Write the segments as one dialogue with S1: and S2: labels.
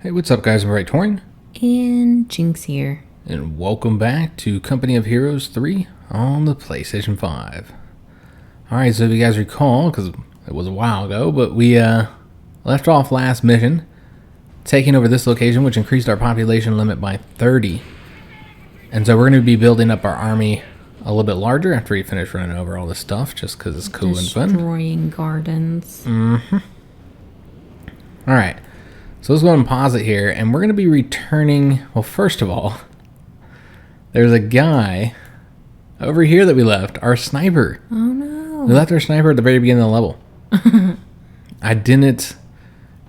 S1: Hey, what's up guys, I'm Praetorian.
S2: And Jynx here.
S1: And welcome back to Company of Heroes 3 on the PlayStation 5. Alright, so if you guys recall, because it was a while ago, but we left off last mission, taking over this location, which increased our population limit by 30. And so we're going to be building up our army a little bit larger after we finish running over all this stuff, just because it's cool and fun.
S2: Destroying gardens.
S1: Alright. So let's go ahead and pause it here, and we're going to be returning, well, first of all, there's a guy over here that we left, our sniper.
S2: Oh no.
S1: We left our sniper at the very beginning of the level. I didn't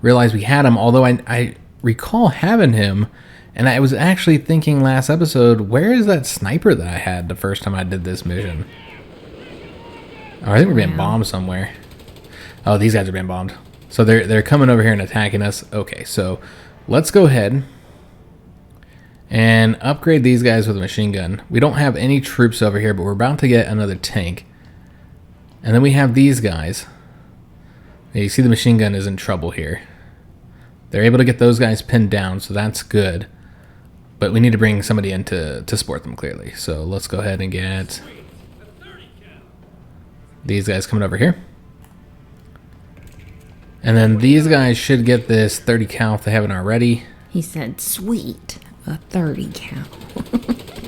S1: realize we had him, although I recall having him, and I was actually thinking last episode, where is that sniper that I had the first time I did this mission? Oh, I think we're being bombed somewhere. Oh, these guys are being bombed. So they're coming over here and attacking us. Okay, so let's go ahead and upgrade these guys with a machine gun. We don't have any troops over here, but we're about to get another tank. And then we have these guys. You see the machine gun is in trouble here. They're able to get those guys pinned down, so that's good. But we need to bring somebody in to support them clearly. So let's go ahead and get these guys coming over here. And then these guys should get this 30 cal if they haven't already.
S2: He said, sweet, a 30 cal.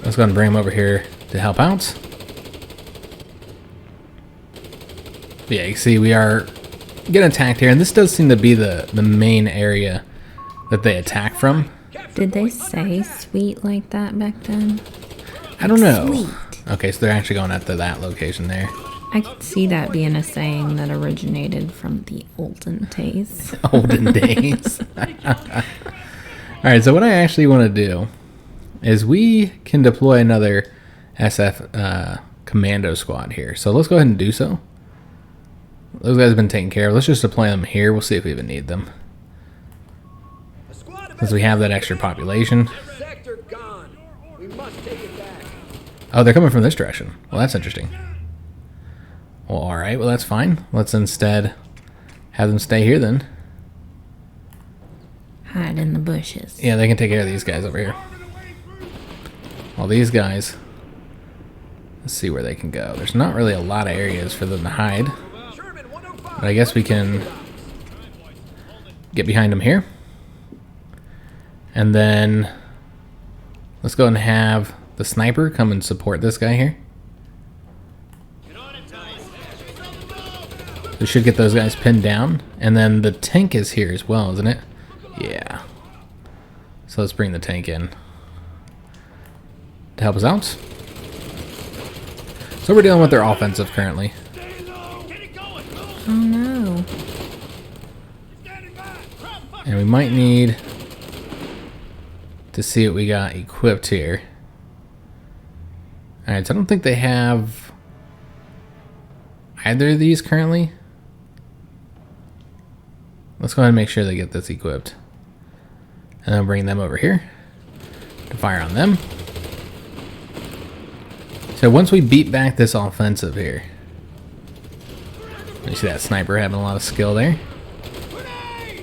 S1: Let's go ahead and bring them over here to help out. But yeah, you see we are getting attacked here. And this does seem to be the main area that they attack from.
S2: Did they say sweet like that back then?
S1: I don't know.
S2: Sweet.
S1: Okay, so they're actually going after that location there.
S2: I could see that being a saying that originated from the olden days.
S1: Olden days. Alright, so what I actually want to do is we can deploy another SF commando squad here. So let's go ahead and do so. Those guys have been taken care of. Let's just deploy them here. We'll see if we even need them. Since we have that extra population. Oh, they're coming from this direction. Well, that's interesting. Well, alright, well that's fine. Let's instead have them stay here then.
S2: Hide in the bushes.
S1: Yeah, they can take care of these guys over here. Well, these guys, let's see where they can go. There's not really a lot of areas for them to hide. But I guess we can get behind them here. And then let's go and have the sniper come and support this guy here. We should get those guys pinned down. And then the tank is here as well, isn't it? Yeah. So let's bring the tank in to help us out. So we're dealing with their offensive currently.
S2: Oh no.
S1: And we might need to see what we got equipped here. Alright, so I don't think they have either of these currently. Let's go ahead and make sure they get this equipped. And then bring them over here to fire on them. So once we beat back this offensive here. You see that sniper having a lot of skill there.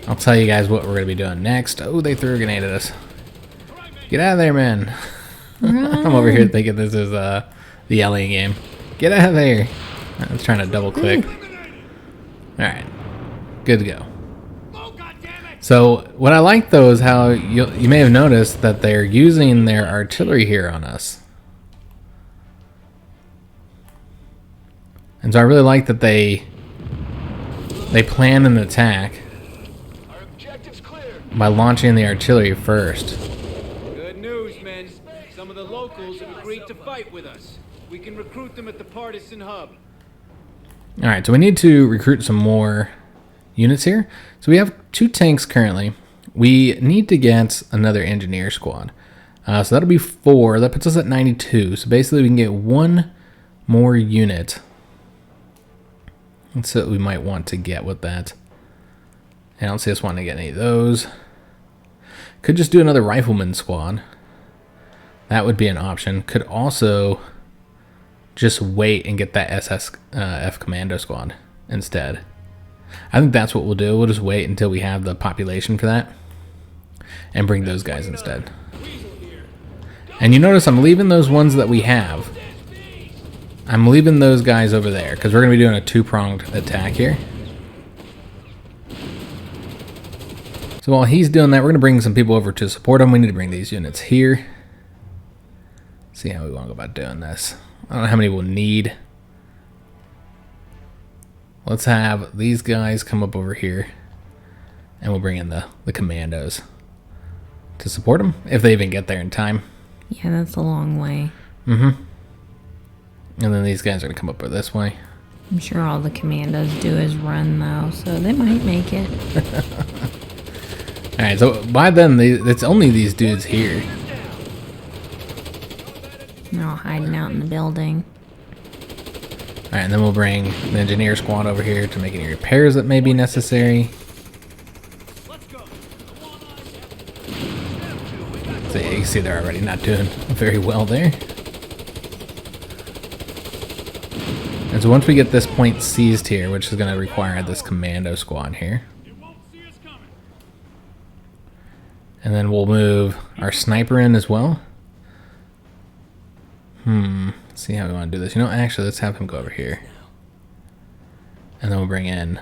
S1: I'll tell you guys what we're going to be doing next. Oh, they threw a grenade at us. Get out of there, man. I'm over here thinking this is the yelling game. Get out of there. I was trying to double click. Alright. Good to go. So what I like though is how you may have noticed that they're using their artillery here on us. And so I really like that they plan an attack by launching the artillery first.
S3: Good news, men. Some of the locals have agreed to fight with us. We can recruit them at the partisan hub.
S1: Alright, so we need to recruit some more units here. So we have 2 tanks currently. We need to get another engineer squad. So that'll be 4. That puts us at 92. So basically we can get 1 more unit. That's what we might want to get with that. I don't see us wanting to get any of those. Could just do another rifleman squad. That would be an option. Could also just wait and get that SSF commando squad instead. I think that's what we'll do. We'll just wait until we have the population for that. and bring those guys instead. And you notice I'm leaving those ones that we have. I'm leaving those guys over there because we're going to be doing a two-pronged attack here. So while he's doing that, we're going to bring some people over to support him. We need to bring these units here. See how we want to go about doing this. I don't know how many we'll need. Let's have these guys come up over here. And we'll bring in the commandos to support them, if they even get there in time.
S2: Yeah, that's a long way.
S1: Mm-hmm. And then these guys are going to come up this way.
S2: I'm sure all the commandos do is run, though, so they might make it.
S1: Alright, so by then, it's only these dudes here.
S2: They're all hiding out in the building.
S1: Alright, and then we'll bring the engineer squad over here to make any repairs that may be necessary. So yeah, you can see they're already not doing very well there. And so once we get this point seized here, which is going to require this commando squad here. And then we'll move our sniper in as well. Let's see how we want to do this. You know, actually, let's have him go over here. And then we'll bring in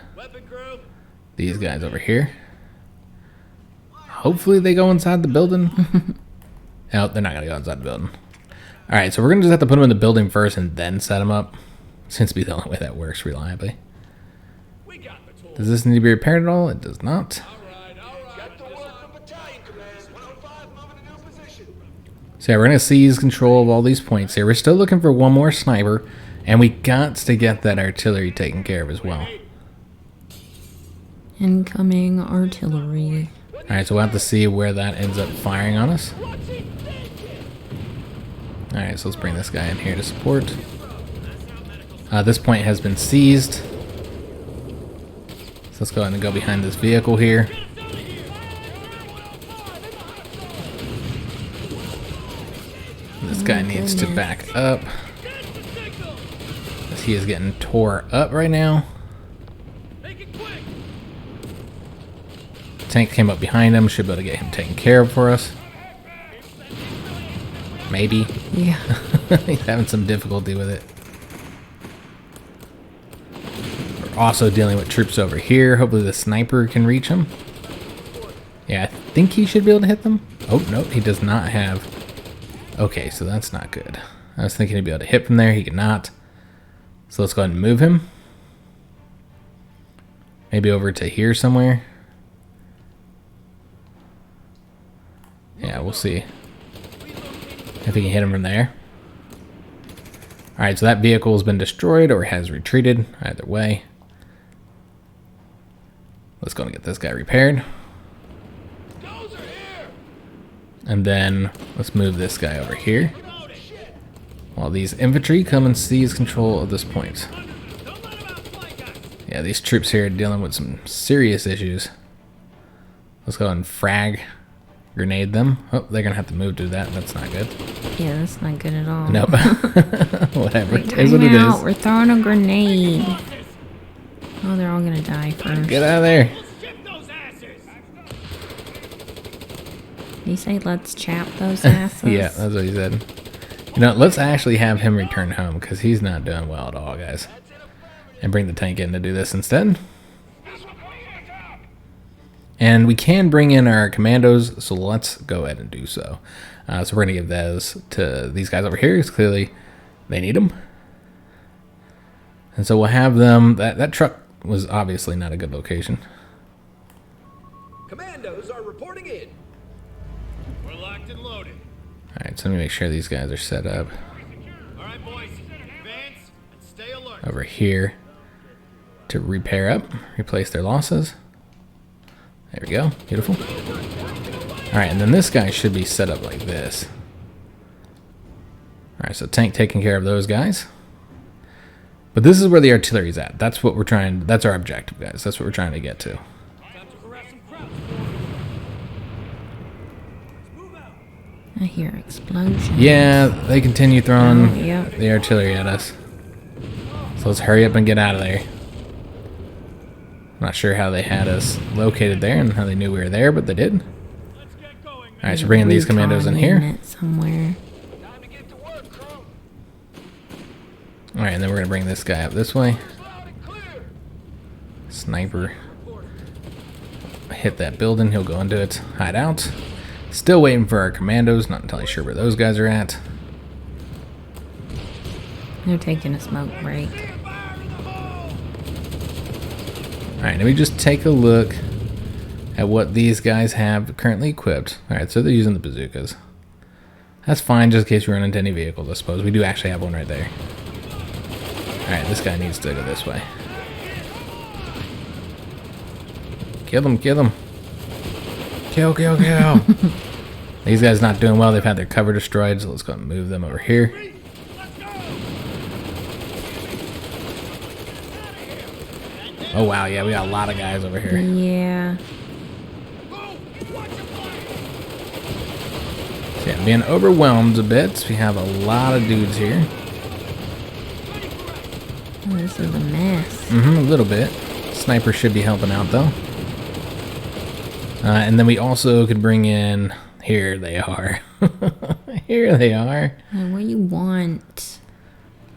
S1: these guys over here. Hopefully they go inside the building. No, they're not going to go inside the building. Alright, so we're going to just have to put them in the building first and then set them up. Seems to be the only way that works reliably. Does this need to be repaired at all? It does not. So yeah, we're going to seize control of all these points here. We're still looking for one more sniper, and we got to get that artillery taken care of as well.
S2: Incoming artillery.
S1: Alright, so we'll have to see where that ends up firing on us. Alright, so let's bring this guy in here to support. This point has been seized. So let's go ahead and go behind this vehicle here. This guy needs to back up. Because he is getting tore up right now. Tank came up behind him. Should be able to get him taken care of for us. Maybe.
S2: Yeah.
S1: He's having some difficulty with it. We're also dealing with troops over here. Hopefully the sniper can reach him. Yeah, I think he should be able to hit them. Oh, nope, he does not have... Okay, so that's not good. I was thinking he'd be able to hit from there. He cannot. So let's go ahead and move him. Maybe over to here somewhere. Yeah, we'll see if we can hit him from there. Alright, so that vehicle has been destroyed or has retreated. Either way. Let's go and get this guy repaired. And then let's move this guy over here. While these infantry come and seize control of this point. Yeah, these troops here are dealing with some serious issues. Let's go and frag. Grenade them. Oh, they're gonna have to move to that. That's not good.
S2: Yeah, that's not good at all.
S1: Nope. Whatever.
S2: Wait,
S1: It is what it is.
S2: We're throwing a grenade. Oh, they're all gonna die first.
S1: Get out of there.
S2: Did he say let's chap those asses?
S1: Yeah, that's what he said. You know, let's actually have him return home because he's not doing well at all, guys. And bring the tank in to do this instead. And we can bring in our commandos, so let's go ahead and do so. So we're going to give those to these guys over here, because clearly they need them. And so we'll have them... That truck was obviously not a good location.
S3: Commandos are reporting in. We're locked and loaded.
S1: Alright, so let me make sure these guys are set up.
S3: Alright, boys. Advance and stay alert.
S1: Over here to repair up, replace their losses. There we go. Beautiful. Alright, and then this guy should be set up like this. Alright, so tank taking care of those guys. But this is where the artillery's at. That's what we're trying... That's our objective, guys. That's what we're trying to get to.
S2: I hear explosions.
S1: Yeah, they continue throwing
S2: yep.
S1: the artillery at us. So let's hurry up and get out of there. I'm not sure how they had us located there and how they knew we were there, but they did. Alright, so bringing these commandos in here.
S2: Unit somewhere.
S1: Alright, and then we're going to bring this guy up this way. Sniper. Hit that building, he'll go into it. Hideout. Still waiting for our commandos, not entirely sure where those guys are at.
S2: They're taking a smoke break.
S1: Alright, let me just take a look at what these guys have currently equipped. Alright, so they're using the bazookas. That's fine, just in case we run into any vehicles, I suppose. We do actually have one right there. Alright, this guy needs to go this way. Kill him, kill him. Kill, kill, kill. These guys not doing well. They've had their cover destroyed, so let's go and move them over here. Oh, wow, yeah, we got a lot of guys over here.
S2: Yeah.
S1: So, yeah, being overwhelmed a bit. We have a lot of dudes here.
S2: Oh, this is a mess.
S1: A little bit. Sniper should be helping out, though. And then we also could bring in... Here they are. Here they are.
S2: What do you want?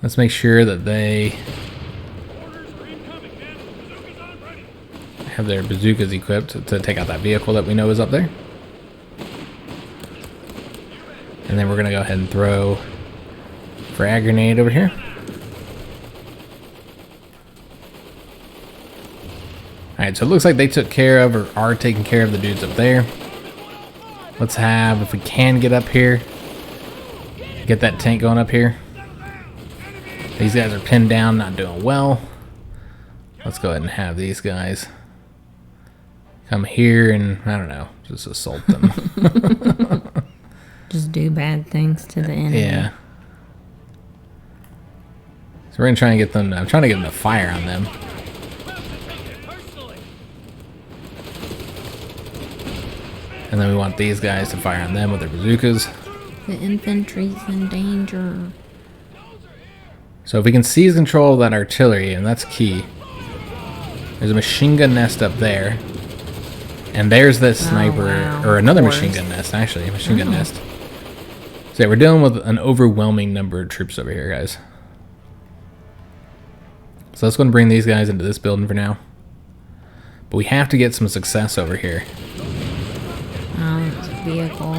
S1: Let's make sure that they have their bazookas equipped to take out that vehicle that we know is up there. And then we're going to go ahead and throw frag grenade over here. Alright, so it looks like they took care of or are taking care of the dudes up there. Let's have, if we can get up here, get that tank going up here. These guys are pinned down, not doing well. Let's go ahead and have these guys come here and, I don't know, just assault them.
S2: Just do bad things to the enemy.
S1: Yeah. So we're going to try and get them, I'm trying to get them to fire on them. And then we want these guys to fire on them with their bazookas.
S2: The infantry's in danger.
S1: So if we can seize control of that artillery, and that's key. There's a machine gun nest up there. And there's this sniper, or another machine gun nest, actually. Machine gun nest. So yeah, we're dealing with an overwhelming number of troops over here, guys. So let's go and bring these guys into this building for now. But we have to get some success over here.
S2: It's a vehicle.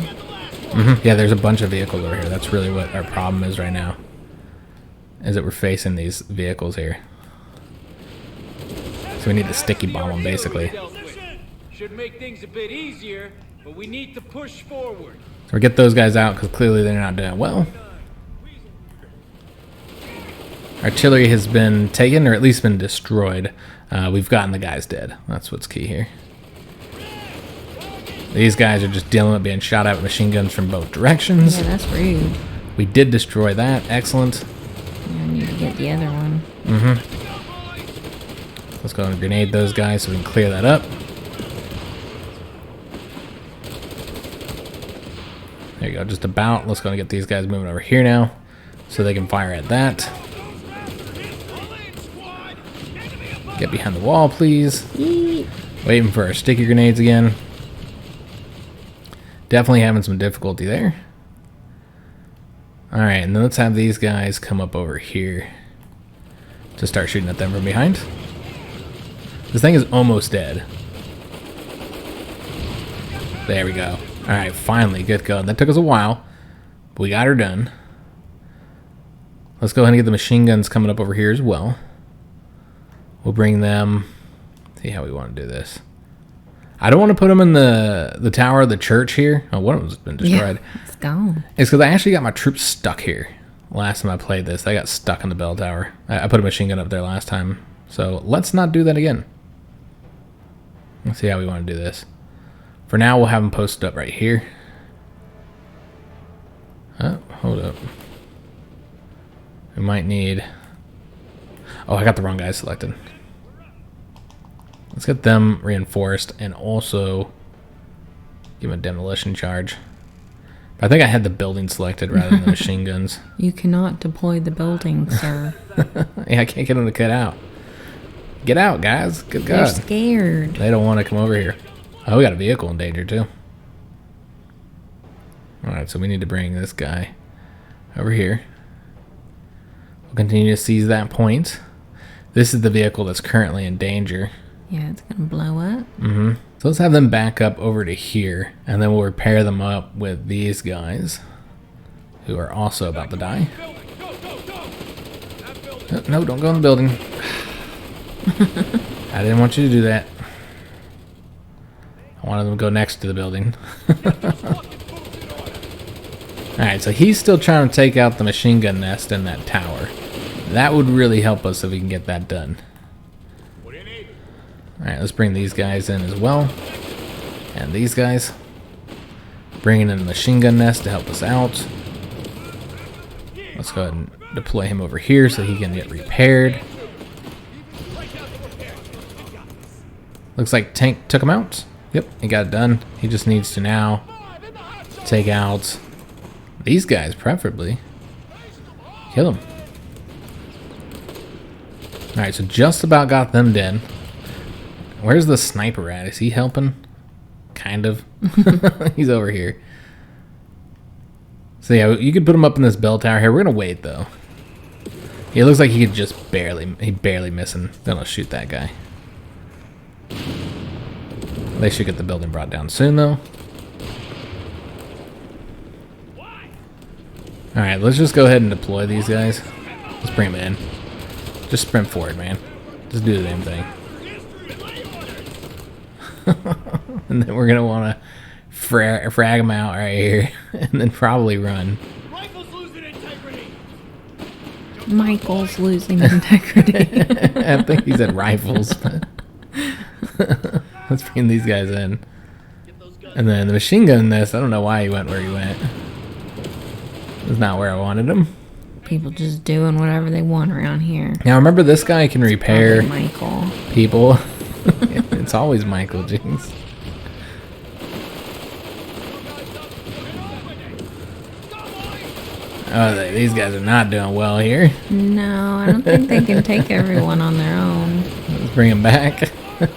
S1: Yeah, there's a bunch of vehicles over here. That's really what our problem is right now. Is that we're facing these vehicles here. So we need to sticky bomb them, basically.
S3: Should make things a bit easier, but we need to push forward.
S1: So we get those guys out because clearly they're not doing well. Artillery has been taken, or at least been destroyed. We've gotten the guys dead. That's what's key here. These guys are just dealing with being shot at with machine guns from both directions.
S2: Yeah, that's rude.
S1: We did destroy that. Excellent.
S2: I need to get the other one.
S1: Let's go and grenade those guys so we can clear that up. There you go, just about. Let's go and get these guys moving over here now so they can fire at that. Get behind the wall, please.
S2: Yeet.
S1: Waiting for our sticky grenades again. Definitely having some difficulty there. Alright, and then let's have these guys come up over here to start shooting at them from behind. This thing is almost dead. There we go. Alright, finally, good go. That took us a while, but we got her done. Let's go ahead and get the machine guns coming up over here as well. We'll bring them... See how we want to do this. I don't want to put them in the tower of the church here. Oh, one of them's been destroyed.
S2: Yeah, it's gone.
S1: It's because I actually got my troops stuck here. Last time I played this, they got stuck in the bell tower. I put a machine gun up there last time. So let's not do that again. Let's see how we want to do this. For now, we'll have them posted up right here. Oh, hold up. We might need... Oh, I got the wrong guys selected. Let's get them reinforced and also give them a demolition charge. But I think I had the building selected rather than the machine guns.
S2: You cannot deploy the building, sir.
S1: Yeah, I can't get them to get out. Get out, guys. Good God.
S2: They're scared.
S1: They don't want to come over here. Oh, we got a vehicle in danger, too. Alright, so we need to bring this guy over here. We'll continue to seize that point. This is the vehicle that's currently in danger.
S2: Yeah, it's gonna blow up.
S1: Mm-hmm. So let's have them back up over to here, and then we'll repair them up with these guys, who are also about to die. No, don't go in the building. I didn't want you to do that. I wanted them to go next to the building. Alright, so he's still trying to take out the machine gun nest in that tower. That would really help us if we can get that done. Alright, let's bring these guys in as well. And these guys. Bringing in the machine gun nest to help us out. Let's go ahead and deploy him over here so he can get repaired. Looks like tank took him out. Yep, he got it done. He just needs to now take out these guys, preferably. Kill them. Alright, so just about got them dead. Where's the sniper at? Is he helping? Kind of. He's over here. So yeah, you could put him up in this bell tower here. We're gonna wait though. He looks like he could just barely missing. Gonna shoot that guy. They should get the building brought down soon though. Alright, let's just go ahead and deploy these guys. Let's bring them in. Just sprint forward, man. Just do the damn thing. And then we're gonna want to frag them out right here, and then probably run.
S2: Michael's losing integrity.
S1: I think he said rifles. Let's bring these guys in. And then the machine gun nest, I don't know why he went where he went. It's not where I wanted him.
S2: People just doing whatever they want around here.
S1: Now remember, this guy can repair
S2: Michael.
S1: people. It's always Michael Jynx. Oh, these guys are not doing well here.
S2: No, I don't think they can take everyone on their own.
S1: Let's bring him back. Well,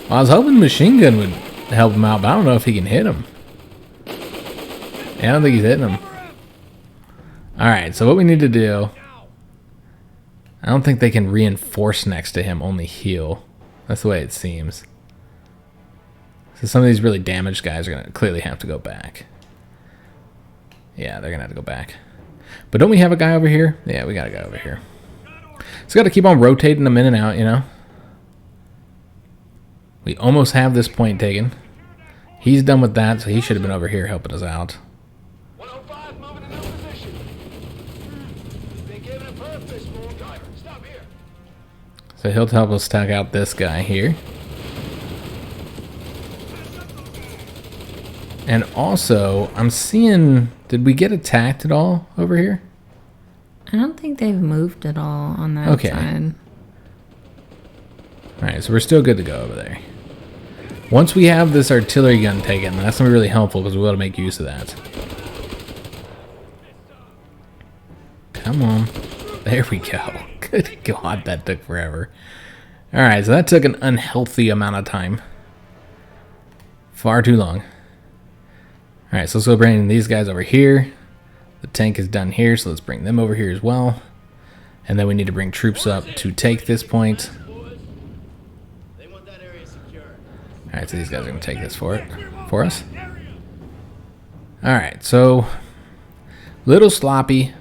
S1: I was hoping machine gun would help him out, but I don't know if he can hit him. Yeah, I don't think he's hitting him. Alright, so what we need to do... I don't think they can reinforce next to him, only heal. That's the way it seems. So some of these really damaged guys are going to clearly have to go back. Yeah, they're going to have to go back. But don't we have a guy over here? Yeah, we got a guy over here. So got to keep on rotating them in and out, you know. We almost have this point taken. He's done with that, so he should have been over here helping us out.
S4: 105 moving in no position. Been given a purpose, driver. Stop here.
S1: So he'll help us take out this guy here. And also, I'm seeing... Did we get attacked at all over here?
S2: I don't think they've moved at all on that
S1: Okay.
S2: side.
S1: Alright, so we're still good to go over there. Once we have this artillery gun taken, that's going to be really helpful because we'll be able to make use of that. Come on. There we go. Good God, that took forever. Alright, so that took an unhealthy amount of time. Far too long. Alright, so let's go bring these guys over here. The tank is done here, so let's bring them over here as well. And then we need to bring troops up to take this point. Alright, so these guys are going to take this for us. Alright, so... Little sloppy,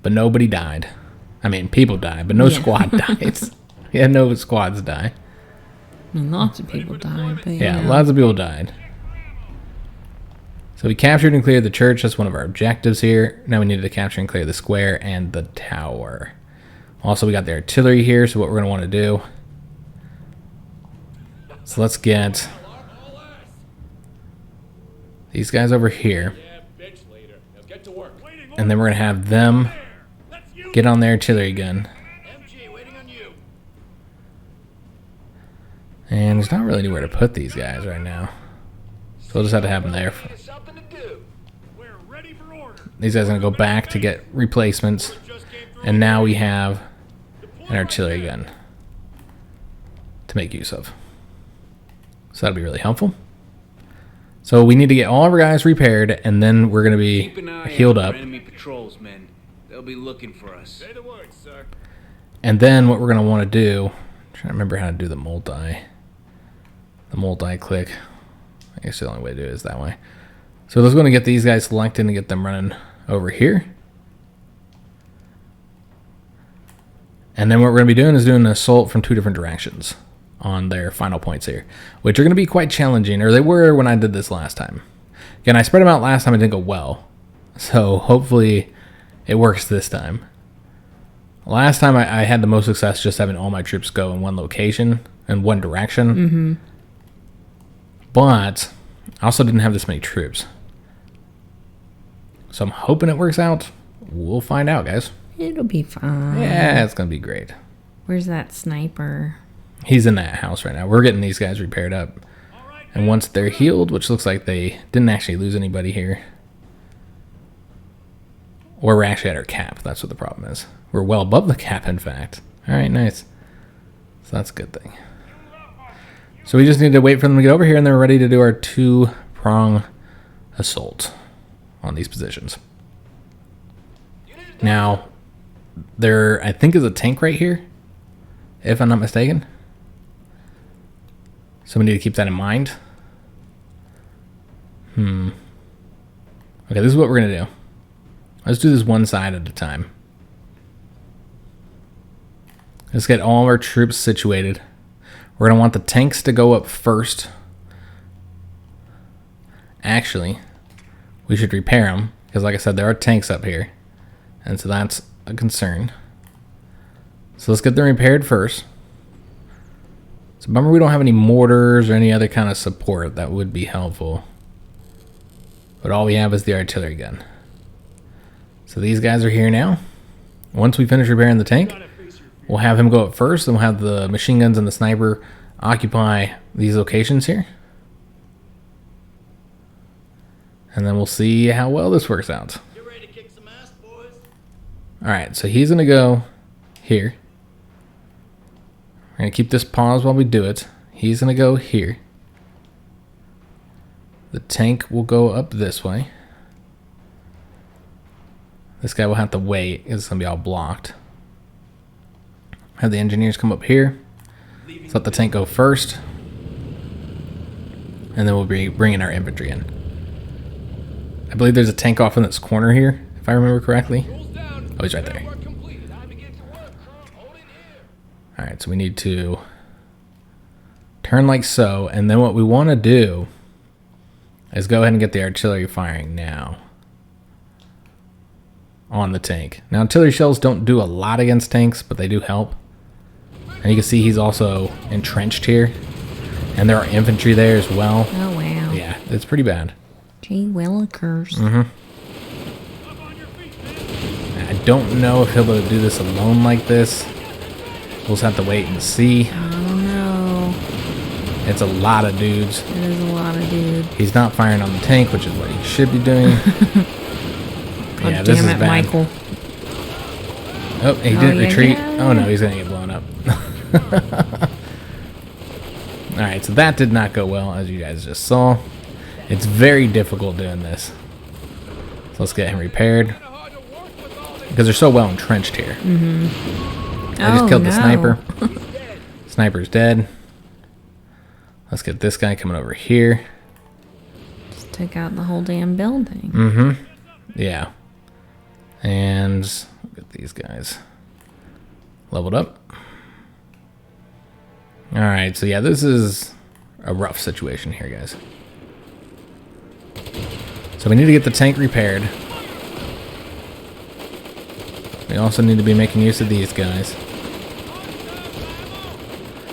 S1: but nobody died. I mean, people died, but no squad died. Yeah, no squads die.
S2: I mean, lots of people died, but
S1: Yeah, lots of people died. So we captured and cleared the church. That's one of our objectives here. Now we need to capture and clear the square and the tower. Also, we got the artillery here, so what we're going to want to do... So let's get these guys over here. And then we're going to have them get on their artillery gun. And there's not really anywhere to put these guys right now. So we'll just have to have them there. These guys are going to go back to get replacements. And now we have an artillery gun to make use of. So that'll be really helpful. So we need to get all of our guys repaired, and then we're going to
S3: Keep
S1: be
S3: an eye
S1: healed
S3: out
S1: up.
S3: for enemy patrols, men. They'll be looking for us.
S4: Say the word, sir.
S1: And then what we're going to want to do, I'm trying to remember how to do the multi-click. I guess the only way to do it is that way. So let's go and get these guys selected and get them running over here. And then what we're going to be doing is doing an assault from 2 different directions on their final points here, which are going to be quite challenging, or they were when I did this last time. Again, I spread them out last time, it didn't go well. So hopefully it works this time. Last time I had the most success just having all my troops go in one location, in one direction. But I also didn't have this many troops. So I'm hoping it works out. We'll find out, guys.
S2: It'll be fine.
S1: Yeah, it's going to be great.
S2: Where's that sniper?
S1: He's in that house right now. We're getting these guys repaired up. And once they're healed, which looks like they didn't actually lose anybody here. Or we're actually at our cap. That's what the problem is. We're well above the cap, in fact. All right, nice. So that's a good thing. So we just need to wait for them to get over here, and they're ready to do our 2-prong assault on these positions. Now, there, I think, is a tank right here, if I'm not mistaken. So we need to keep that in mind. Okay, this is what we're going to do. Let's do this one side at a time. Let's get all of our troops situated. We're going to want the tanks to go up first. Actually, we should repair them, because like I said, there are tanks up here. And so that's a concern. So let's get them repaired first. It's a bummer we don't have any mortars or any other kind of support that would be helpful. But all we have is the artillery gun. So these guys are here now. Once we finish repairing the tank, we'll have him go up first, and we'll have the machine guns and the sniper occupy these locations here. And then we'll see how well this works out.
S4: Get ready to kick some ass, boys.
S1: Alright, so he's going to go here. We're going to keep this pause while we do it. He's going to go here. The tank will go up this way. This guy will have to wait because it's going to be all blocked. Have the engineers come up here. Let's let the tank go first. And then we'll be bringing our infantry in. I believe there's a tank off in this corner here, if I remember correctly. Oh, he's right there. Alright, so we need to turn like so. And then what we want to do is go ahead and get the artillery firing now on the tank. Now, artillery shells don't do a lot against tanks, but they do help. And you can see he's also entrenched here. And there are infantry there as well.
S2: Oh, wow.
S1: Yeah, it's pretty bad.
S2: Gee willikers.
S1: I don't know if he'll be able to do this alone like this. We'll just have to wait and see.
S2: Oh, no.
S1: It's a lot of dudes.
S2: It is a lot of dudes.
S1: He's not firing on the tank, which is what he should be doing.
S2: God
S1: Yeah, this
S2: damn
S1: is
S2: it,
S1: bad.
S2: Michael.
S1: Oh, he didn't
S2: yeah,
S1: retreat.
S2: yeah.
S1: Oh, no, he's going to get blown up. Alright, so that did not go well, as you guys just saw. It's very difficult doing this. So let's get him repaired. Because they're so well entrenched here. I just killed the sniper. Sniper's dead. Let's get this guy coming over here.
S2: Just took out the whole damn building.
S1: Yeah. And get these guys leveled up. Alright, so yeah, this is a rough situation here, guys. So we need to get the tank repaired. We also need to be making use of these guys.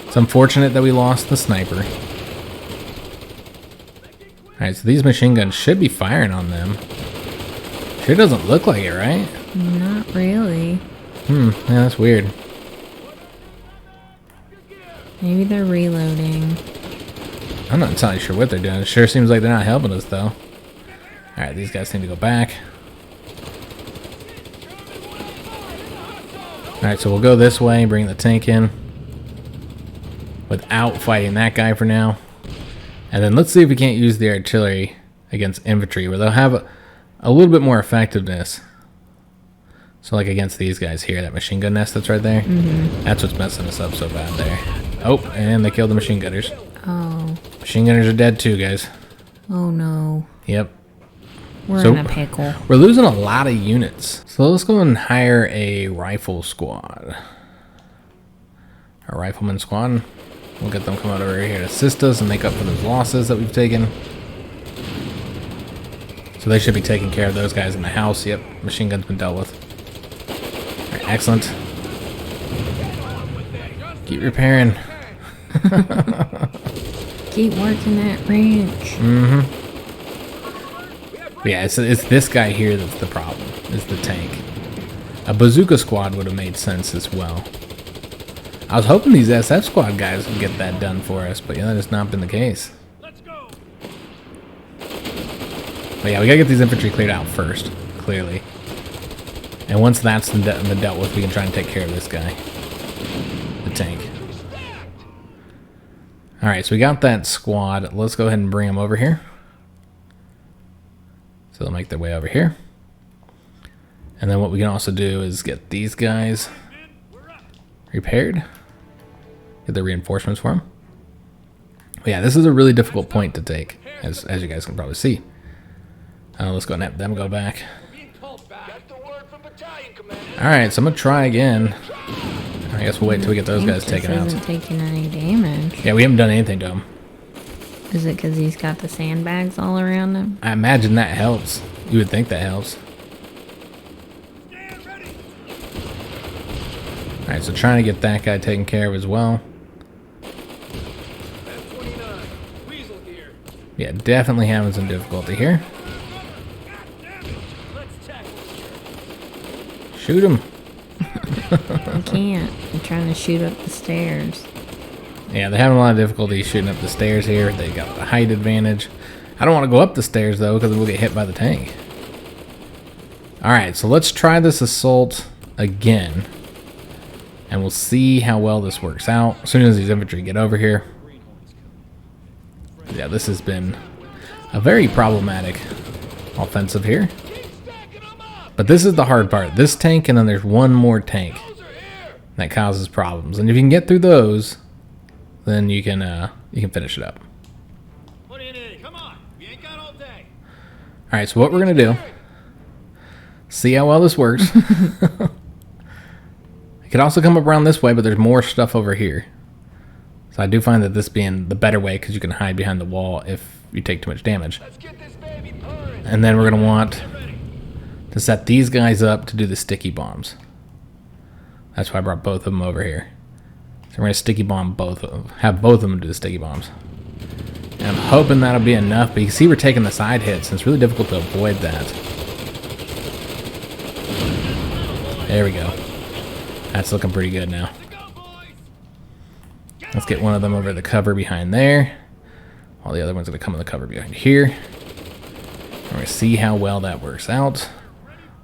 S1: It's unfortunate that we lost the sniper. Alright, so these machine guns should be firing on them. Sure doesn't look like it, right?
S2: Not really.
S1: Yeah, that's weird.
S2: Maybe they're reloading.
S1: I'm not entirely sure what they're doing. It sure seems like they're not helping us, though. Alright, these guys need to go back. Alright, so we'll go this way, bring the tank in. Without fighting that guy for now. And then let's see if we can't use the artillery against infantry, where they'll have a little bit more effectiveness. So like against these guys here, that machine gun nest that's right there. That's what's messing us up so bad there. Oh, and they killed the machine gunners.
S2: Oh.
S1: Machine gunners are dead too, guys.
S2: Oh no.
S1: Yep.
S2: We're in a pickle.
S1: We're losing a lot of units. So let's go and hire a rifle squad. A rifleman squad. We'll get them come out over here to assist us and make up for those losses that we've taken. So they should be taking care of those guys in the house. Yep, machine gun's been dealt with. All right, excellent. Keep repairing.
S2: Keep working that wrench.
S1: Yeah, it's this guy here that's the problem. Is the tank. A bazooka squad would have made sense as well. I was hoping these SF squad guys would get that done for us, but yeah, that has not been the case.
S3: Let's go.
S1: But yeah, we gotta get these infantry cleared out first, clearly. And once that's been dealt with, we can try and take care of this guy. The tank. Alright, so we got that squad. Let's go ahead and bring them over here. So they'll make their way over here. And then what we can also do is get these guys repaired. Get the reinforcements for them. But yeah, this is a really difficult point to take, as you guys can probably see. Let's go and have them go back. Alright, so I'm going to try again. I guess we'll wait until we get those guys taken out.
S2: Isn't taking any damage.
S1: Yeah, we haven't done anything to him.
S2: Is it because he's got the sandbags all around him?
S1: I imagine that helps. You would think that helps. Alright, so trying to get that guy taken care of as well. Yeah, definitely having some difficulty here. Shoot him.
S2: I can't. I'm trying to shoot up the stairs.
S1: Yeah, they're having a lot of difficulty shooting up the stairs here. They got the height advantage. I don't want to go up the stairs, though, because we'll get hit by the tank. Alright, so let's try this assault again. And we'll see how well this works out. As soon as these infantry get over here. Yeah, this has been a very problematic offensive here. But this is the hard part. This tank, and then there's one more tank that causes problems. And if you can get through those, then you can finish it up.
S3: Come on, we ain't got all day.
S1: All right, so what we're gonna do? See how well this works. It could also come up around this way, but there's more stuff over here. So I do find that this being the better way, because you can hide behind the wall if you take too much damage. And then we're gonna want to set these guys up to do the sticky bombs. That's why I brought both of them over here. So we're gonna sticky bomb both of them. Have both of them do the sticky bombs. And I'm hoping that'll be enough, but you can see we're taking the side hits, and it's really difficult to avoid that. There we go. That's looking pretty good now. Let's get one of them over the cover behind there, while the other one's gonna come in the cover behind here. We're gonna see how well that works out.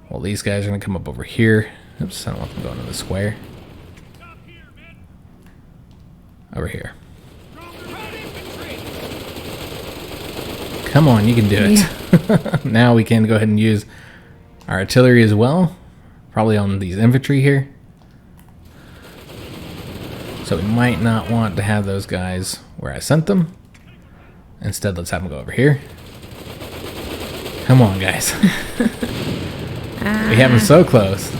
S1: Well, these guys are going to come up over here. Oops, I don't want them going to the square. Over here. Come on, you can do it. Yeah. Now we can go ahead and use our artillery as well. Probably on these infantry here. So we might not want to have those guys where I sent them. Instead, let's have them go over here. Come on, guys. We have them so close.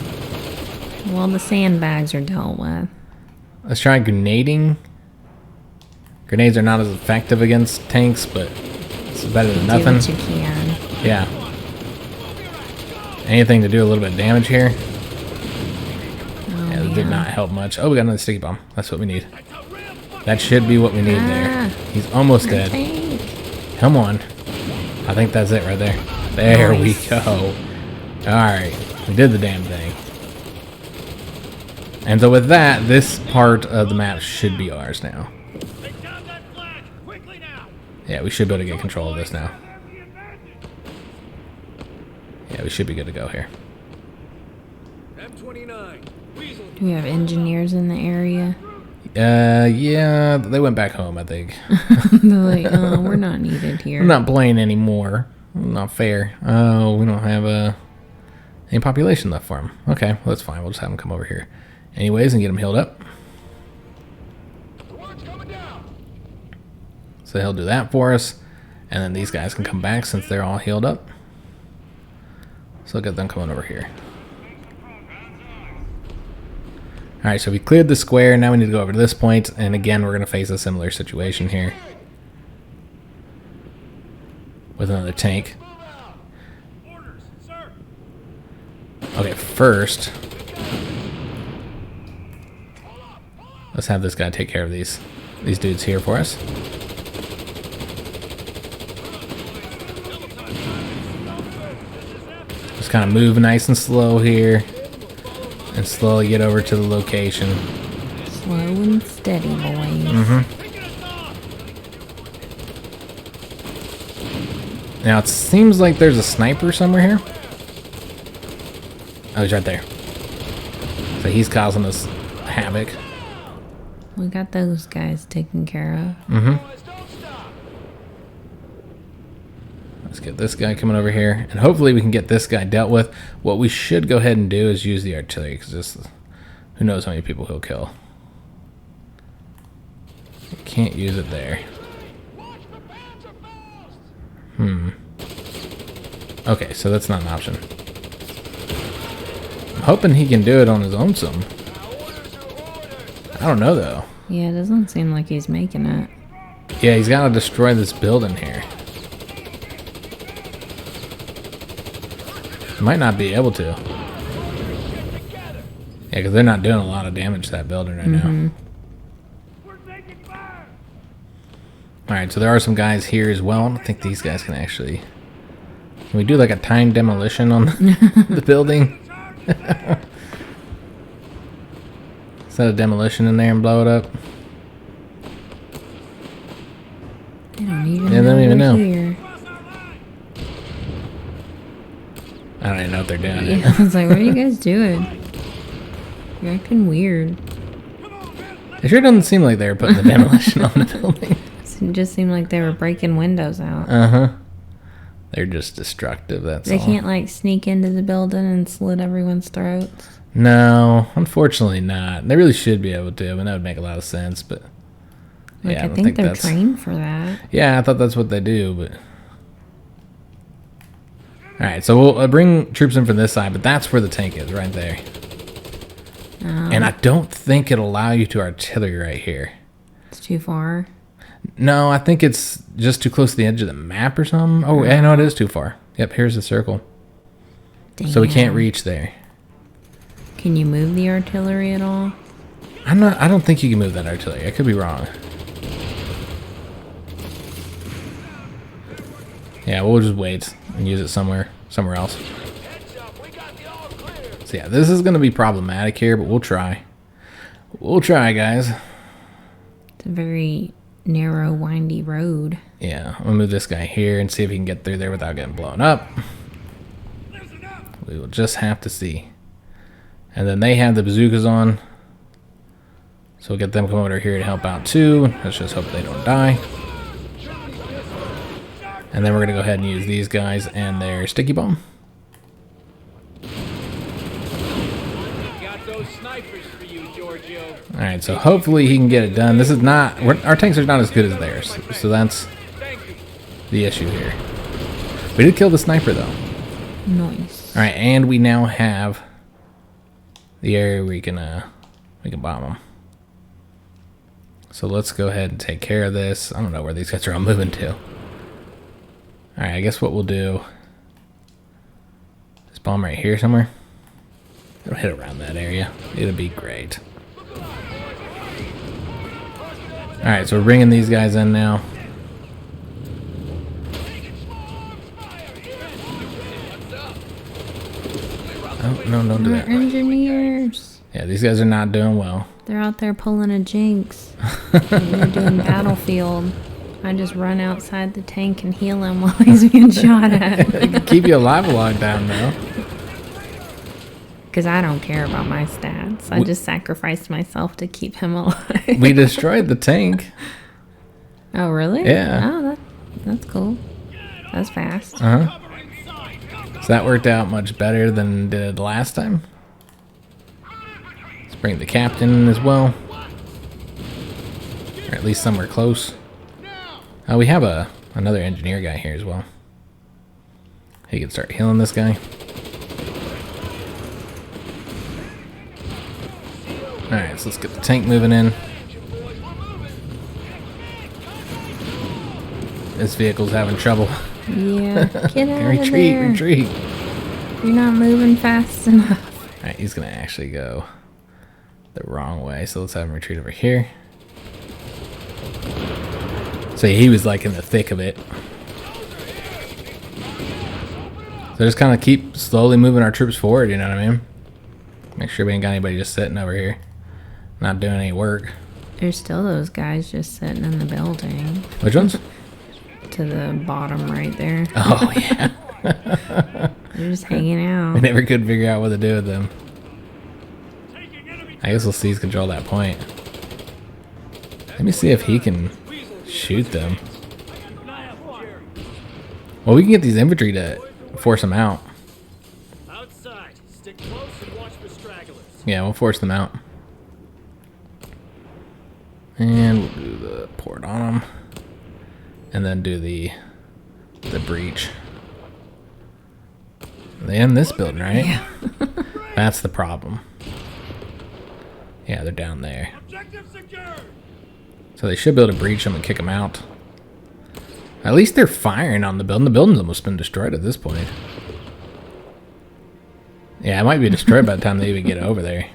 S2: Well, the sandbags are dealt with.
S1: Let's try grenading. Grenades are not as effective against tanks, but it's better than nothing.
S2: Do what you can.
S1: Yeah. Anything to do a little bit of damage here. Yeah, that did not help much. Oh, we got another sticky bomb. That's what we need. That should be what we need there. He's almost dead. Come on. I think that's it right there. There we go. Alright, we did the damn thing. And so with that, this part of the map should be ours now. Yeah, we should be able to get control of this now. Yeah, we should be good to go here.
S2: Do we have engineers in the area?
S1: Yeah, they went back home, I think.
S2: They're like, oh, we're not needed here.
S1: I'm not playing anymore. Not fair. Oh, we don't have any population left for them. Okay, well, that's fine. We'll just have them come over here anyways and get them healed up.
S4: The word's coming down.
S1: So he'll do that for us. And then these guys can come back since they're all healed up. So I'll get them coming over here. Alright, so we cleared the square. Now we need to go over to this point. And again, we're going to face a similar situation here. With another tank.
S4: Orders, sir.
S1: Okay, first, let's have this guy take care of these dudes here for us. Just kind of move nice and slow here, and slowly get over to the location.
S2: Slow and steady, boys.
S1: Mm-hmm. Now it seems like there's a sniper somewhere here. Oh, he's right there. So he's causing us havoc.
S2: We got those guys taken care of.
S1: Mm-hmm. Let's get this guy coming over here. And hopefully we can get this guy dealt with. What we should go ahead and do is use the artillery. Because who knows how many people he'll kill. We can't use it there. Okay, so that's not an option. I'm hoping he can do it on his own some. I don't know though.
S2: Yeah, it doesn't seem like he's making it.
S1: Yeah, he's got to destroy this building here. Might not be able to. Yeah, because they're not doing a lot of damage to that building right now. Alright, so there are some guys here as well. I don't think these guys can actually... Can we do like a timed demolition on the building? Set a demolition in there and blow it up.
S2: They don't even
S1: Yeah, they don't even know.
S2: Here.
S1: I don't even know if they're doing
S2: Yeah,
S1: it.
S2: I was like, what are you guys doing? You're acting weird.
S1: It sure doesn't seem like they're putting the demolition on the building.
S2: It just seemed like they were breaking windows out.
S1: Uh-huh. They're just destructive, that's
S2: They
S1: all.
S2: can't like sneak into the building and slit everyone's throats.
S1: No, unfortunately not. They really should be able to, and that would make a lot of sense, but...
S2: Like,
S1: yeah,
S2: I
S1: don't
S2: think they're
S1: that's...
S2: trained for that.
S1: Yeah, I thought that's what they do, but... Alright, so we'll bring troops in from this side, but that's where the tank is, right there. And I don't think it'll allow you to artillery right here.
S2: It's too far.
S1: No, I think it's just too close to the edge of the map or something. Oh, yeah, no, it is too far. Yep, here's the circle.
S2: Damn.
S1: So we can't reach there.
S2: Can you move the artillery at all?
S1: I don't think you can move that artillery. I could be wrong. Yeah, we'll just wait and use it somewhere else. So yeah, this is going to be problematic here, but we'll try. We'll try, guys.
S2: It's a very narrow, windy road.
S1: Yeah, I'm going to move this guy here and see if he can get through there without getting blown up. We will just have to see. And then they have the bazookas on. So we'll get them come over here to help out too. Let's just hope they don't die. And then we're going to go ahead and use these guys and their sticky bomb.
S3: Got those snipers for you, Giorgio.
S1: Alright, so hopefully he can get it done. This is not... Our tanks are not as good as theirs. So that's the issue here. We did kill the sniper though.
S2: Nice.
S1: Alright, and we now have the area where we can bomb them. So let's go ahead and take care of this. I don't know where these guys are all moving to. Alright, I guess what we'll do... This bomb right here somewhere. It'll hit around that area. It'll be great. Alright, so we're bringing these guys in now. Oh, no, don't do
S2: Our
S1: that.
S2: engineers.
S1: Yeah, these guys are not doing well.
S2: They're out there pulling a jinx. They're doing battlefield. I just run outside the tank and heal him while he's being shot at.
S1: They can keep you alive a long time, though.
S2: Because I don't care about my stats. I just sacrificed myself to keep him alive.
S1: We destroyed the tank.
S2: Oh, really?
S1: Yeah.
S2: Oh, that's cool. That's fast.
S1: Uh-huh. So that worked out much better than it did last time. Let's bring the captain as well. Or at least somewhere close. We have another engineer guy here as well. He can start healing this guy. Alright, so let's get the tank moving in. This vehicle's having trouble.
S2: Yeah, get out of
S1: Retreat,
S2: there.
S1: retreat.
S2: You're not moving fast enough.
S1: Alright, he's gonna actually go the wrong way, so let's have him retreat over here. So he was like in the thick of it. So just kind of keep slowly moving our troops forward, you know what I mean? Make sure we ain't got anybody just sitting over here, not doing any work.
S2: There's still those guys just sitting in the building.
S1: Which ones?
S2: To the bottom right there.
S1: Oh, yeah.
S2: They're just hanging out.
S1: We never could figure out what to do with them. I guess we'll seize control of that point. Let me see if he can shoot them. Well, we can get these infantry to force them out.
S5: Outside, stick close and watch for stragglers.
S1: Yeah, we'll force them out. And we'll do the port on them. And then do the breach. They in this building, right?
S2: Yeah.
S1: That's the problem. Yeah, they're down there.
S5: Objective secured.
S1: So they should be able to breach them and kick them out. At least they're firing on the building. The building's almost been destroyed at this point. Yeah, it might be destroyed by the time they even get over there.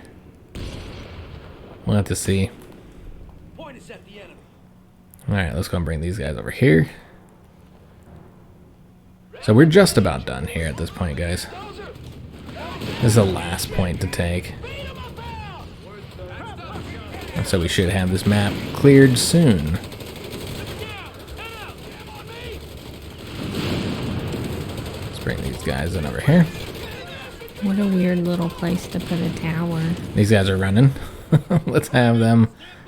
S1: We'll have to see.
S5: Point is at the enemy.
S1: Alright, let's go and bring these guys over here. So we're just about done here at this point, guys. This is the last point to take. And so we should have this map cleared soon. Let's bring these guys in over here.
S2: What a weird little place to put a tower.
S1: These guys are running. Let's have them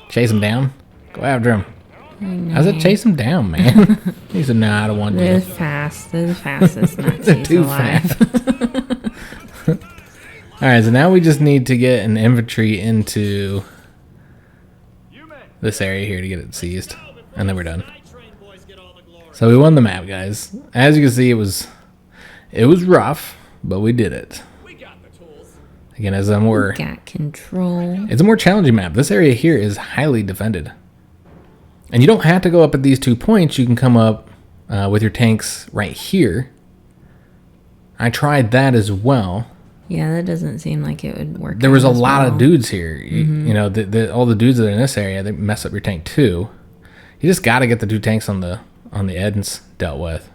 S1: chase them down. Go after them. How's it chase them down, man? He said, nah, I don't want
S2: They're
S1: to.
S2: fast. They're the fastest Nazis
S1: They're too
S2: alive.
S1: fast. Alright, so now we just need to get an infantry into this area here to get it seized. And then we're done. So we won the map, guys. As you can see, it was rough, but we did it. Again, as a more
S2: Got control.
S1: it's a more challenging map. This area here is highly defended. And you don't have to go up at these 2 points. You can come up with your tanks right here. I tried that as well.
S2: Yeah, that doesn't seem like it would work.
S1: There was a
S2: out as
S1: lot
S2: well.
S1: of dudes here. You know, all the dudes that are in this area, they mess up your tank too. You just got to get the 2 tanks on the ends dealt with.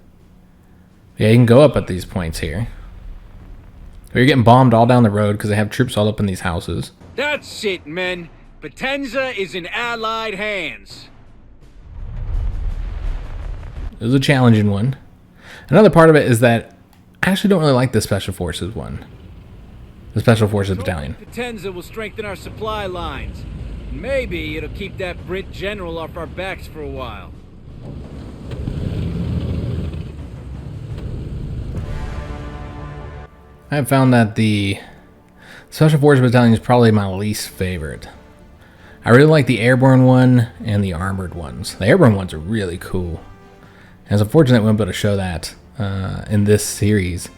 S1: Yeah, you can go up at these points here. But you're getting bombed all down the road because they have troops all up in these houses.
S3: That's it, men. Potenza is in Allied hands.
S1: It was a challenging one. Another part of it is that I actually don't really like the Special Forces one. The Special Forces Battalion.
S3: Potenza will strengthen our supply lines. Maybe it'll keep that Brit general off our backs for a while.
S1: I have found that the Special Forces Battalion is probably my least favorite. I really like the airborne one and the armored ones. The airborne ones are really cool. And it's unfortunate we won't be able to show that in this series.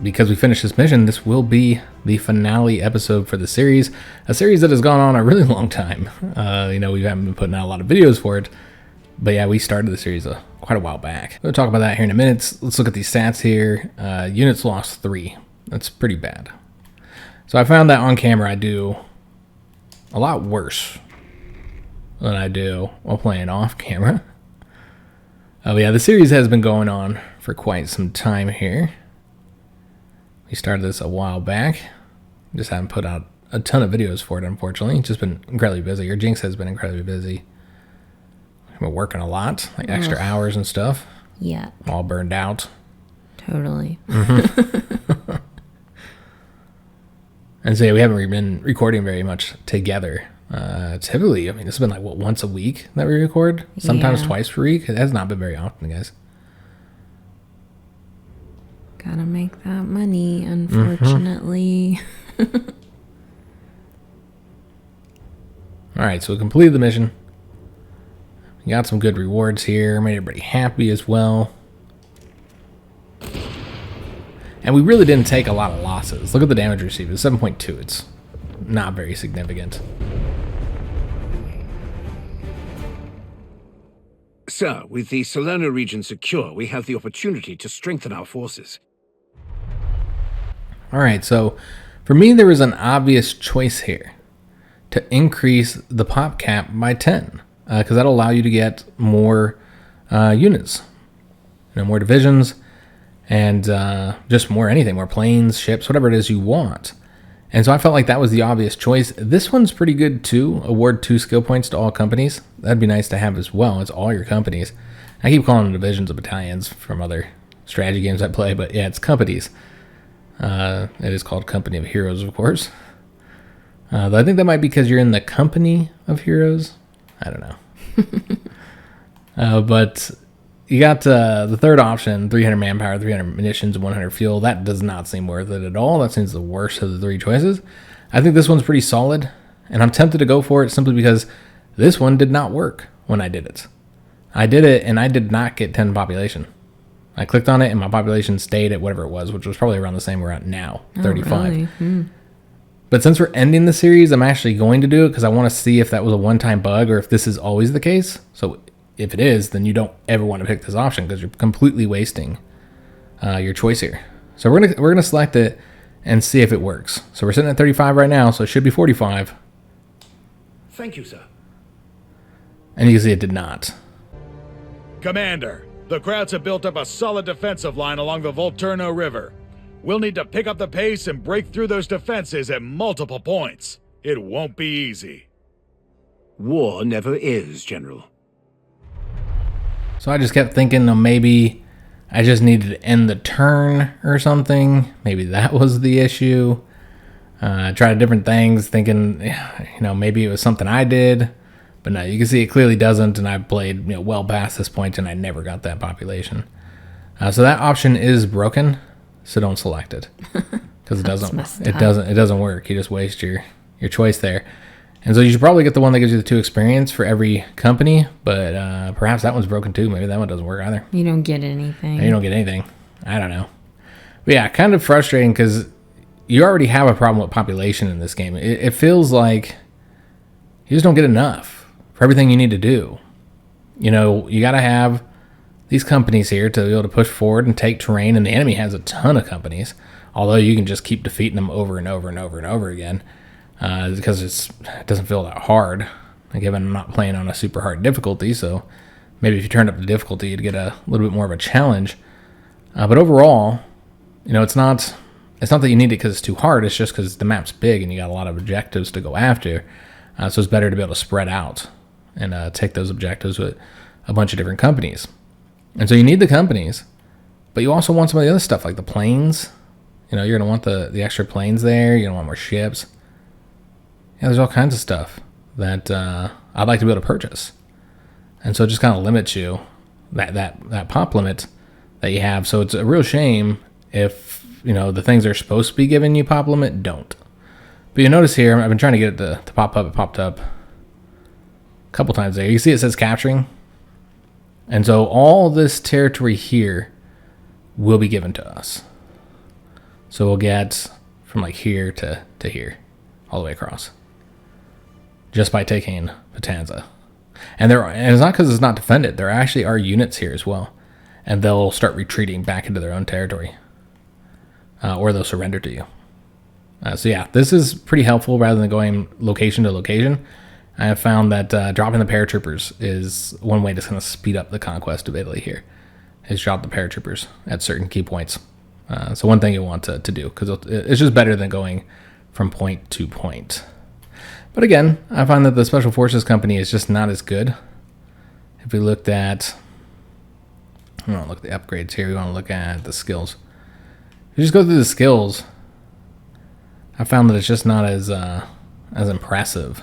S1: Because we finished this mission, this will be the finale episode for the series. A series that has gone on a really long time. You know, we haven't been putting out a lot of videos for it. But yeah, we started the series quite a while back. We'll talk about that here in a minute. Let's look at these stats here. Units lost 3. That's pretty bad. So I found that on camera I do a lot worse than I do while playing off camera. Oh yeah, the series has been going on for quite some time here. We started this a while back. Just haven't put out a ton of videos for it, unfortunately. Just been incredibly busy. Your Jinx has been incredibly busy. I've been working a lot, like extra hours and stuff.
S2: Yeah.
S1: All burned out.
S2: Totally.
S1: And so yeah, we haven't really been recording very much together. Typically, I mean, it's been like, what, once a week that we record? Sometimes twice per week. It has not been very often, guys.
S2: Gotta make that money, unfortunately.
S1: Alright, so we completed the mission. We got some good rewards here. Made everybody happy as well. And we really didn't take a lot of losses. Look at the damage received. It's 7.2. It's not very significant.
S6: Sir, with the Salerno region secure, we have the opportunity to strengthen our forces.
S1: Alright, so for me there was an obvious choice here. To increase the pop cap by 10. Because that'll allow you to get more units. You know, more divisions. And just more anything. More planes, ships, whatever it is you want. And so I felt like that was the obvious choice. This one's pretty good too. Award 2 skill points to all companies. That'd be nice to have as well. It's all your companies. I keep calling them divisions of battalions from other strategy games I play. But yeah, it's companies. It is called Company of Heroes, of course. Though I think that might be because you're in the company of heroes. I don't know. But you got the third option, 300 manpower, 300 munitions, and 100 fuel. That does not seem worth it at all. That seems the worst of the three choices. I think this one's pretty solid, and I'm tempted to go for it simply because this one did not work when I did it. I did it, and I did not get 10 population. I clicked on it, and my population stayed at whatever it was, which was probably around the same we're at now, 35.
S2: Really?
S1: But since we're ending the series, I'm actually going to do it because I want to see if that was a one-time bug or if this is always the case. So if it is, then you don't ever want to pick this option because you're completely wasting your choice here. So we're gonna select it and see if it works. So we're sitting at 35 right now, so it should be 45.
S6: Thank you, sir.
S1: And you can see it did not.
S7: Commander, the Krauts have built up a solid defensive line along the Volturno River. We'll need to pick up the pace and break through those defenses at multiple points. It won't be easy.
S6: War never is, General.
S1: So I just kept thinking, maybe I just needed to end the turn or something. Maybe that was the issue. Tried different things, thinking, maybe it was something I did. But no, you can see it clearly doesn't, and I played well past this point, and I never got that population. So that option is broken. So don't select it because it doesn't work. You just waste your choice there. And so you should probably get the one that gives you the 2 experience for every company, but perhaps that one's broken too. Maybe that one doesn't work either.
S2: You don't get anything.
S1: You don't get anything. I don't know. But yeah, kind of frustrating because you already have a problem with population in this game. It feels like you just don't get enough for everything you need to do. You got to have these companies here to be able to push forward and take terrain, and the enemy has a ton of companies, although you can just keep defeating them over and over and over and over again because it doesn't feel that hard. Given I'm not playing on a super hard difficulty, so maybe if you turned up the difficulty, you'd get a little bit more of a challenge. But overall, it's not that you need it because it's too hard. It's just because the map's big and you got a lot of objectives to go after. So it's better to be able to spread out and take those objectives with a bunch of different companies. And so you need the companies, but you also want some of the other stuff like the planes. You're going to want the extra planes there. You're going to want more ships. Yeah, there's all kinds of stuff that I'd like to be able to purchase. And so it just kind of limits you, that pop limit that you have. So it's a real shame if, the things that are supposed to be giving you pop limit don't. But you notice here, I've been trying to get it to pop up. It popped up a couple times there. You see it says capturing. And so all this territory here will be given to us. So we'll get from like here to here, all the way across, just by taking Potenza. And it's not because it's not defended. There actually are units here as well. And they'll start retreating back into their own territory. Or they'll surrender to you. So yeah, this is pretty helpful rather than going location to location. I have found that dropping the paratroopers is one way to kind of speed up the conquest of Italy here, is drop the paratroopers at certain key points. So one thing you want to do, because it's just better than going from point to point. But again, I find that the Special Forces Company is just not as good. If we looked at, we want to look at the upgrades here, we want to look at the skills. If you just go through the skills, I found that it's just not as impressive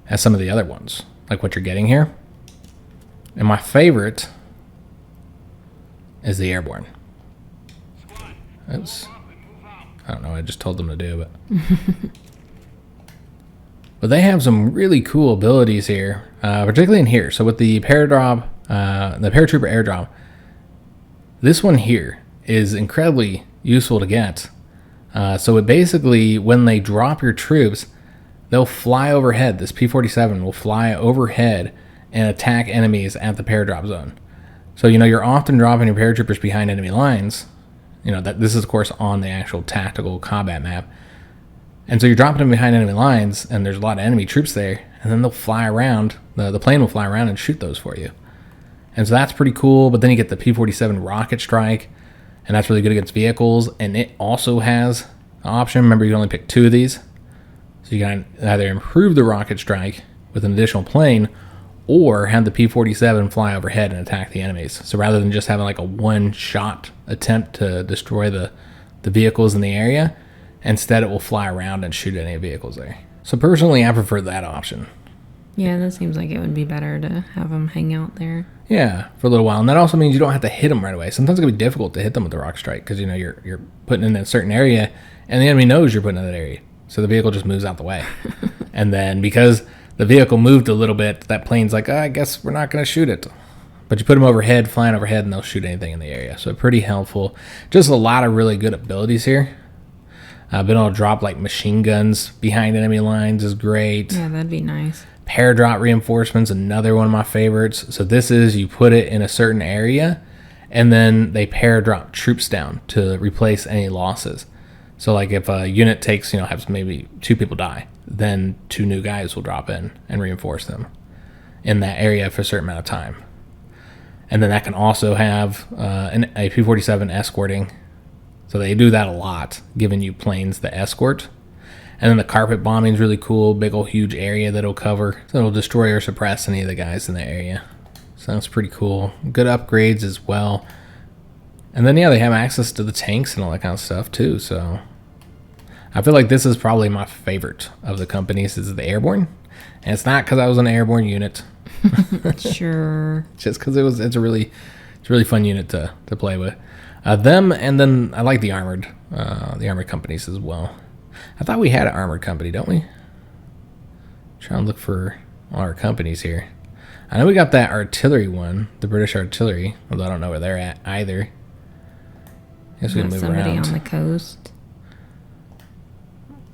S1: as some of the other ones, like what you're getting here. And my favorite is the airborne. Oops. I don't know what I just told them to do, but but they have some really cool abilities here, particularly in here. So with the paradrop, the paratrooper airdrop, this one here is incredibly useful to get. So it basically, when they drop your troops, they'll fly overhead. This P-47 will fly overhead and attack enemies at the paradrop zone. So, you know, you're often dropping your paratroopers behind enemy lines. You know, that this is, of course, on the actual tactical combat map. And so you're dropping them behind enemy lines, and there's a lot of enemy troops there, and then they'll fly around. The plane will fly around and shoot those for you. And so that's pretty cool. But then you get the P-47 rocket strike, and that's really good against vehicles. And it also has an option. Remember, you can only pick 2 of these. So you can either improve the rocket strike with an additional plane, or have the P-47 fly overhead and attack the enemies. So rather than just having like a one-shot attempt to destroy the vehicles in the area, instead it will fly around and shoot any vehicles there. So personally, I prefer that option.
S2: Yeah, that seems like it would be better to have them hang out there.
S1: Yeah, for a little while. And that also means you don't have to hit them right away. Sometimes it can be difficult to hit them with the rocket strike because, you know, you're putting in a certain area, and the enemy knows you're putting in that area. So the vehicle just moves out the way. And then because the vehicle moved a little bit, that plane's like, I guess we're not going to shoot it. But you put them overhead, flying overhead, and they'll shoot anything in the area. So pretty helpful. Just a lot of really good abilities here. Being able to drop like machine guns behind enemy lines is great.
S2: Yeah, that'd be nice.
S1: Paradrop reinforcements, another one of my favorites. So this is, you put it in a certain area, and then they paradrop troops down to replace any losses. So like if a unit takes, you know, has maybe 2 people die, then 2 new guys will drop in and reinforce them in that area for a certain amount of time. And then that can also have a P-47 escorting. So they do that a lot, giving you planes the escort. And then the carpet bombing is really cool, big old huge area that it'll cover. So it'll destroy or suppress any of the guys in the area. So that's pretty cool. Good upgrades as well. And then, yeah, they have access to the tanks and all that kind of stuff, too. So I feel like this is probably my favorite of the companies, is the airborne. And it's not because I was an airborne unit.
S2: Sure.
S1: Just because it's a really fun unit to play with. Them, and then I like the armored companies as well. I thought we had an armored company, don't we? Trying to look for all our companies here. I know we got that artillery one, the British artillery, although I don't know where they're at either. I guess we can move
S2: somebody
S1: around.
S2: on the coast.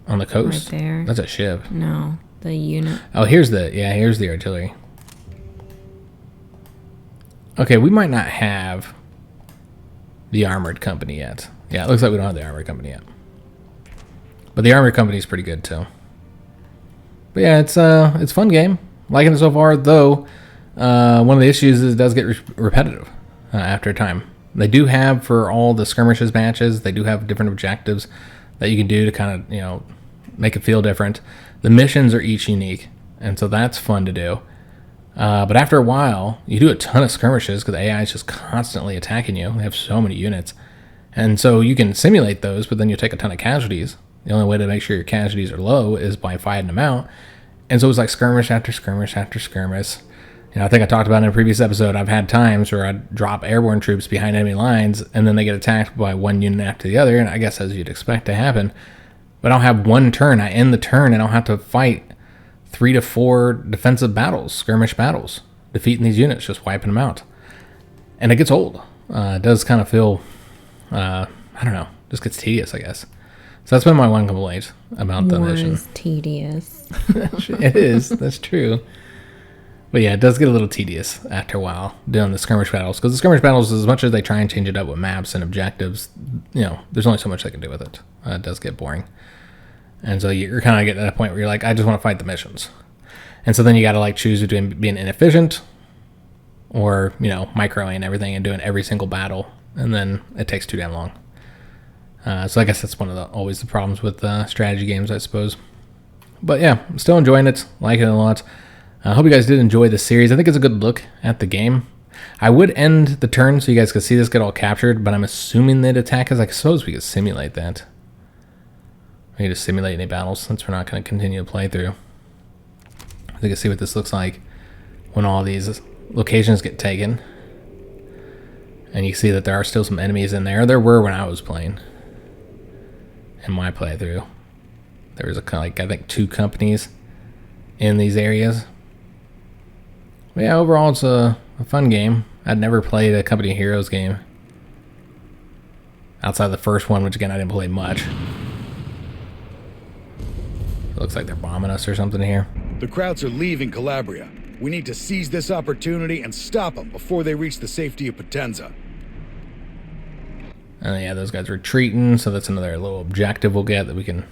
S1: On the coast?
S2: Right there.
S1: That's a ship.
S2: No, the unit.
S1: Oh, here's the artillery. Okay, we might not have the armored company yet. Yeah, it looks like we don't have the armored company yet. But the armored company is pretty good too. But yeah, it's a fun game. Liking it so far, though. One of the issues is it does get repetitive after a time. They do have, for all the skirmishes matches, they do have different objectives that you can do to kind of, you know, make it feel different. The missions are each unique, and so that's fun to do. But after a while, you do a ton of skirmishes because the AI is just constantly attacking you. They have so many units. And so you can simulate those, but then you'll take a ton of casualties. The only way to make sure your casualties are low is by fighting them out. And so it's like skirmish after skirmish after skirmish. You know, I think I talked about in a previous episode, I've had times where I drop airborne troops behind enemy lines, and then they get attacked by one unit after the other, and I guess as you'd expect to happen. But I'll have one turn. I end the turn, and I'll have to fight 3 to 4 defensive battles, skirmish battles, defeating these units, just wiping them out. And it gets old. It does kind of feel, I don't know, just gets tedious, I guess. So that's been my one complaint about the mission.
S2: Is tedious.
S1: It is, that's true. But yeah, it does get a little tedious after a while doing the skirmish battles. Because the skirmish battles, as much as they try and change it up with maps and objectives, you know, there's only so much they can do with it. It does get boring. And so you're kind of getting to that point where you're like, I just want to fight the missions. And so then you got to like choose between being inefficient or, you know, microing everything and doing every single battle. And then it takes too damn long. So I guess that's one of always the problems with strategy games, I suppose. But yeah, I'm still enjoying it, liking it a lot. I hope you guys did enjoy the series. I think it's a good look at the game. I would end the turn so you guys could see this get all captured, but I'm assuming they'd attack us. I suppose we could simulate that. We need to simulate any battles since we're not going to continue to play through. I think I see what this looks like when all these locations get taken. And you see that there are still some enemies in there. There were when I was playing. In my playthrough. There was I think 2 companies in these areas. But yeah, overall it's a fun game. I'd never played a Company of Heroes game. Outside the first one, which again I didn't play much. It looks like they're bombing us or something here.
S7: The Krauts are leaving Calabria. We need to seize this opportunity and stop them before they reach the safety of Potenza.
S1: And yeah, those guys are retreating, so that's another little objective we'll get that we can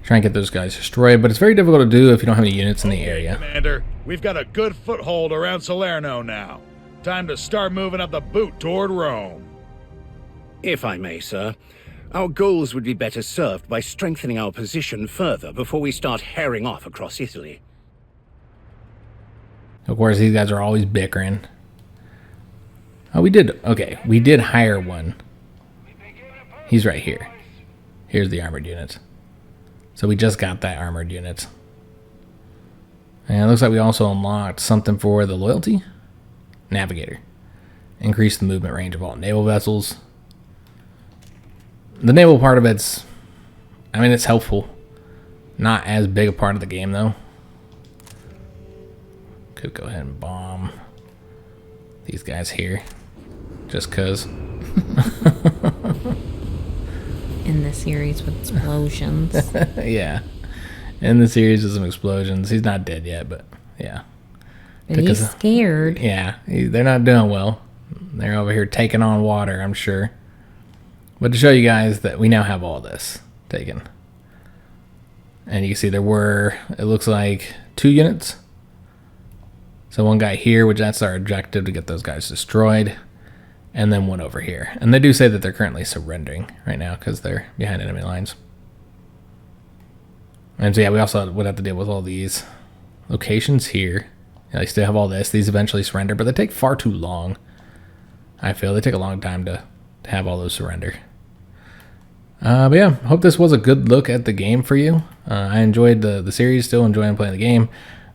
S1: try and get those guys destroyed. But it's very difficult to do if you don't have any units in the area.
S7: Commander, we've got a good foothold around Salerno now. Time to start moving up the boot toward Rome.
S6: If I may, sir, our goals would be better served by strengthening our position further before we start herring off across Italy.
S1: Of course, these guys are always bickering. Oh, we did hire one. He's right here. Here's the armored unit. So we just got that armored unit. And it looks like we also unlocked something for the loyalty. Navigator. Increase the movement range of all naval vessels. The naval part of it's helpful. Not as big a part of the game, though. Could go ahead and bomb these guys here. Just cause.
S2: In the series with explosions.
S1: Yeah. In the series with some explosions. He's not dead yet, but yeah.
S2: But he's scared.
S1: Yeah, they're not doing well. They're over here taking on water, I'm sure. But to show you guys that we now have all this taken. And you can see there were, it looks like 2 units. So one guy here, which that's our objective, to get those guys destroyed. And then one over here. And they do say that they're currently surrendering right now because they're behind enemy lines. And so yeah, we also would have to deal with all these locations here. Yeah, they still have all this. These eventually surrender, but they take far too long. I feel they take a long time to have all those surrender. But yeah, hope this was a good look at the game for you. I enjoyed the series, still enjoying playing the game.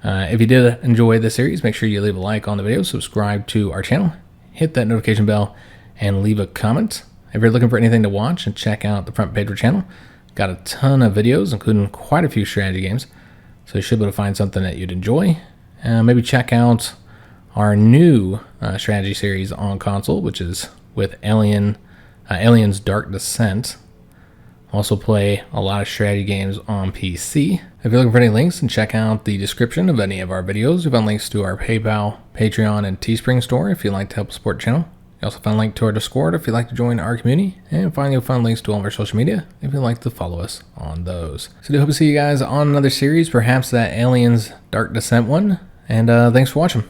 S1: If you did enjoy the series, make sure you leave a like on the video, subscribe to our channel, hit that notification bell, and leave a comment. If you're looking for anything to watch, and check out the front page of our channel. Got a ton of videos, including quite a few strategy games, so you should be able to find something that you'd enjoy. Maybe check out our new strategy series on console, which is with Alien's Dark Descent. Also play a lot of strategy games on PC. If you're looking for any links, then check out the description of any of our videos. We've got links to our PayPal, Patreon, and Teespring store if you'd like to help support the channel. You also find a link to our Discord if you'd like to join our community. And finally, you'll find links to all of our social media if you'd like to follow us on those. So I do hope to see you guys on another series, perhaps that Alien's Dark Descent one. And thanks for watching.